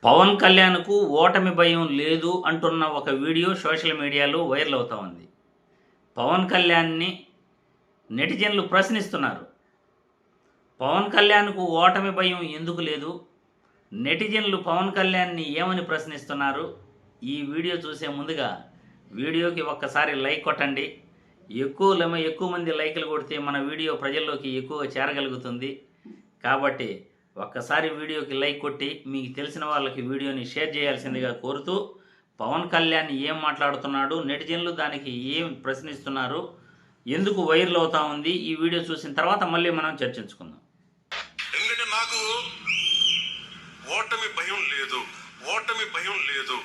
పవన్ కళ్యాణ్కు ఓటమి భయం లేదు అంటున్న ఒక వీడియో సోషల్ మీడియాలో వైరల్ అవుతా ఉంది. పవన్ కళ్యాణ్ని నెటిజన్లు ప్రశ్నిస్తున్నారు. పవన్ కళ్యాణ్కు ఓటమి భయం ఎందుకు లేదు? నెటిజన్లు పవన్ కళ్యాణ్ని ఏమని ప్రశ్నిస్తున్నారు? ఈ వీడియో చూసే ముందుగా వీడియోకి ఒక్కసారి లైక్ కొట్టండి. ఎక్కువ మంది లైకులు కొడితే మన వీడియో ప్రజల్లోకి ఎక్కువగా చేరగలుగుతుంది. కాబట్టి ఒక్కసారి వీడియోకి లైక్ కొట్టి మీకు తెలిసిన వాళ్ళకి వీడియోని షేర్ చేయాల్సిందిగా కోరుతూ, పవన్ కళ్యాణ్ ఏం మాట్లాడుతున్నాడు, నెటిజన్లు దానికి ఏం ప్రశ్నిస్తున్నారు, ఎందుకు వైరల్ అవుతా ఉంది, ఈ వీడియో చూసిన తర్వాత మళ్ళీ మనం చర్చించుకుందాం. ఎందుకంటే నాకు ఓటమి భయం లేదు. ఓటమి భయం లేదు.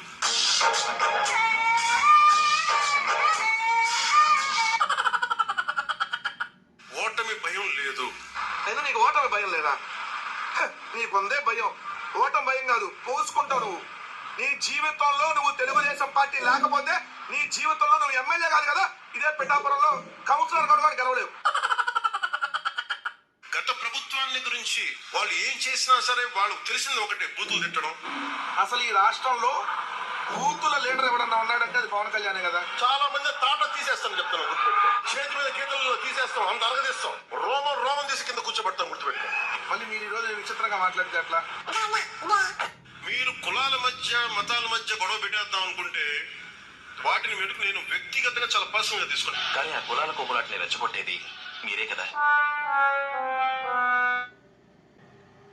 అయినా నీకు ఓటమి భయం లేదా? నీకుందే భయం. ఓటమి భయం కాదు, పోసుకుంటావు నువ్వు. నీ జీవితంలో నువ్వు తెలుగుదేశం పార్టీ లేకపోతే నీ జీవితంలో నువ్వు ఎమ్మెల్యే కాదు కదా, ఇదే పిఠాపురంలో కౌన్సిలర్ కూడా గెలవలేవు. గత ప్రభుత్వాన్ని గురించి వాళ్ళు ఏం చేసినా సరే వాళ్ళు తెలిసింది ఒకటే, బూతులు తిట్టడం. అసలు ఈ రాష్ట్రంలో బూతుల లీడర్ ఎవడన్నా ఉన్నాడంటే అది పవన్ కళ్యాణే కదా. చాలా మంది తాట తీసేస్తాను చెప్తాను, గుర్తుపెట్టుకో. చేతి మీద గీతల్లో తీసేస్తాం, అంత అరగదీస్తాం, రోమం తీసి కింద కూర్చోబెడతాం, గుర్తుపెట్టుకో. మళ్ళీ మీరు ఈ రోజు విచిత్రంగా మాట్లాడితే అట్లా. మీరు కులాల మధ్య మతాల మధ్య గొడవ పెట్టేద్దాం అనుకుంటే వాటిని మెడుకు నేను వ్యక్తిగతంగా చాలా పర్సనల్ గా తీసుకున్నాను. కానీ ఆ కులాల కొమ్ములాట్ని రెచ్చగొట్టేది మీరే కదా.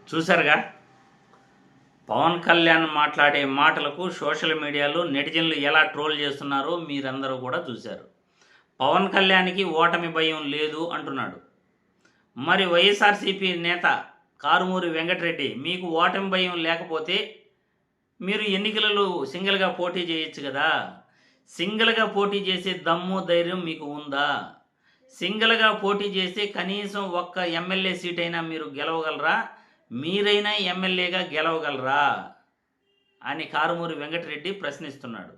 చూశారుగా, పవన్ కళ్యాణ్ మాట్లాడే మాటలకు సోషల్ మీడియాలో నెటిజన్లు ఎలా ట్రోల్ చేస్తున్నారో మీరందరూ కూడా చూశారు. పవన్ కళ్యాణ్కి ఓటమి భయం లేదు అంటున్నాడు. మరి వైఎస్ఆర్సీపీ నేత కారుమూరి వెంకటరెడ్డి, మీకు ఓటమి భయం లేకపోతే మీరు ఎన్నికలలో సింగిల్గా పోటీ చేయొచ్చు కదా. సింగిల్గా పోటీ చేసే దమ్ము ధైర్యం మీకు ఉందా? సింగిల్గా పోటీ చేస్తే కనీసం ఒక్క ఎమ్మెల్యే సీట్ అయినా మీరు గెలవగలరా? మీరైనా ఎమ్మెల్యేగా గెలవగలరా అని కారుమూరి వెంకటరెడ్డి ప్రశ్నిస్తున్నాడు.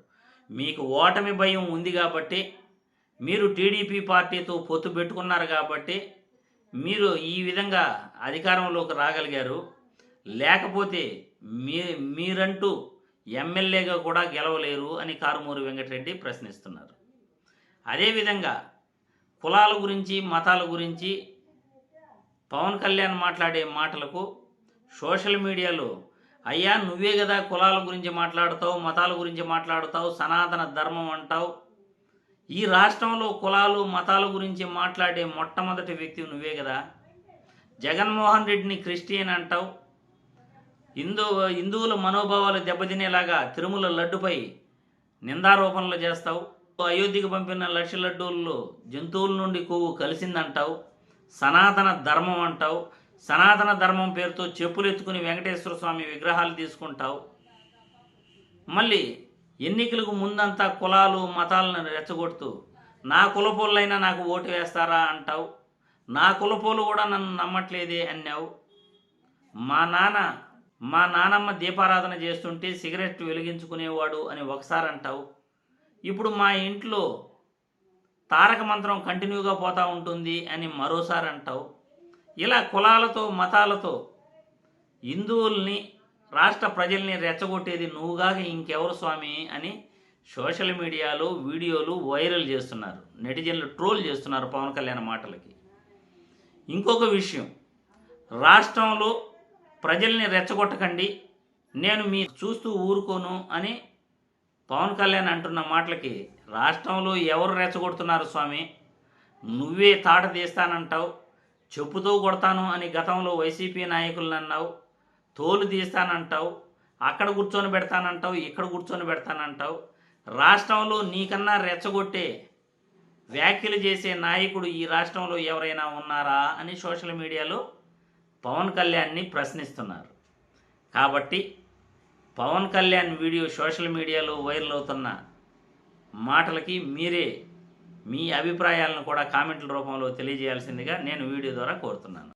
మీకు ఓటమి భయం ఉంది కాబట్టి, మీరు టీడీపీ పార్టీతో పొత్తు పెట్టుకున్నారు కాబట్టి మీరు ఈ విధంగా అధికారంలోకి రాగలిగారు. లేకపోతే మీరంటూ ఎమ్మెల్యేగా కూడా గెలవలేరు అని కారుమూరి వెంకటరెడ్డి ప్రశ్నిస్తున్నారు. అదేవిధంగా కులాల గురించి మతాల గురించి పవన్ కళ్యాణ్ మాట్లాడే మాటలకు సోషల్ మీడియాలో, అయ్యా నువ్వే కదా కులాల గురించి మాట్లాడుతావు, మతాల గురించి మాట్లాడుతావు, సనాతన ధర్మం అంటావు, ఈ రాష్ట్రంలో కులాలు మతాల గురించి మాట్లాడే మొట్టమొదటి వ్యక్తి నువ్వే కదా. జగన్మోహన్ రెడ్డిని క్రిస్టియన్ అంటావు, హిందువుల మనోభావాలు దెబ్బతినేలాగా తిరుమల లడ్డుపై నిందారోపణలు చేస్తావు, అయోధ్యకు పంపిన లక్ష లడ్డూల్లో జంతువుల నుండి కొవ్వు కలిసిందంటావు, సనాతన ధర్మం అంటావు, సనాతన ధర్మం పేరుతో చెప్పులు ఎత్తుకుని వెంకటేశ్వర స్వామి విగ్రహాలు తీసుకుంటావు, మళ్ళీ ఎన్నికలకు ముందంతా కులాలు మతాలను రెచ్చగొడుతూ నా కులపోళ్ళైనా నాకు ఓటు వేస్తారా అంటావు, నా కులపోలు కూడా నన్ను నమ్మట్లేదే అన్నావు, మా నానమ్మ దీపారాధన చేస్తుంటే సిగరెట్ వెలిగించుకునేవాడు అని ఒకసారి అంటావు, ఇప్పుడు మా ఇంట్లో తారక మంత్రం కంటిన్యూగా పోతూ ఉంటుంది అని మరోసారి అంటావు. ఇలా కులాలతో మతాలతో హిందువుల్ని రాష్ట్ర ప్రజల్ని రెచ్చగొట్టేది నువ్వుగాక ఇంకెవరు స్వామి అని సోషల్ మీడియాలో వీడియోలు వైరల్ చేస్తున్నారు. నెటిజన్లు ట్రోల్ చేస్తున్నారు పవన్ కళ్యాణ్ మాటలకి. ఇంకొక విషయం, రాష్ట్రంలో ప్రజల్ని రెచ్చగొట్టకండి, నేను మీరు చూస్తూ ఊరుకోను అని పవన్ కళ్యాణ్ అంటున్న మాటలకి రాష్ట్రంలో ఎవరు రెచ్చగొడుతున్నారు స్వామి? నువ్వే తాట తీస్తానంటావు, చెప్పుతో కొడతాను అని గతంలో వైసీపీ నాయకులను అన్నావు, తోలు తీస్తానంటావు, అక్కడ కూర్చొని పెడతానంటావు, ఇక్కడ కూర్చొని పెడతానంటావు. రాష్ట్రంలో నీకన్నా రెచ్చగొట్టే వ్యాఖ్యలు చేసే నాయకుడు ఈ రాష్ట్రంలో ఎవరైనా ఉన్నారా అని సోషల్ మీడియాలో పవన్ కళ్యాణ్ని ప్రశ్నిస్తున్నారు. కాబట్టి పవన్ కళ్యాణ్ వీడియో సోషల్ మీడియాలో వైరల్ అవుతున్న మాటలకి మీరే మీ అభిప్రాయాలను కూడా కామెంట్ల రూపంలో తెలియజేయాల్సిందిగా నేను వీడియో ద్వారా కోరుతున్నాను.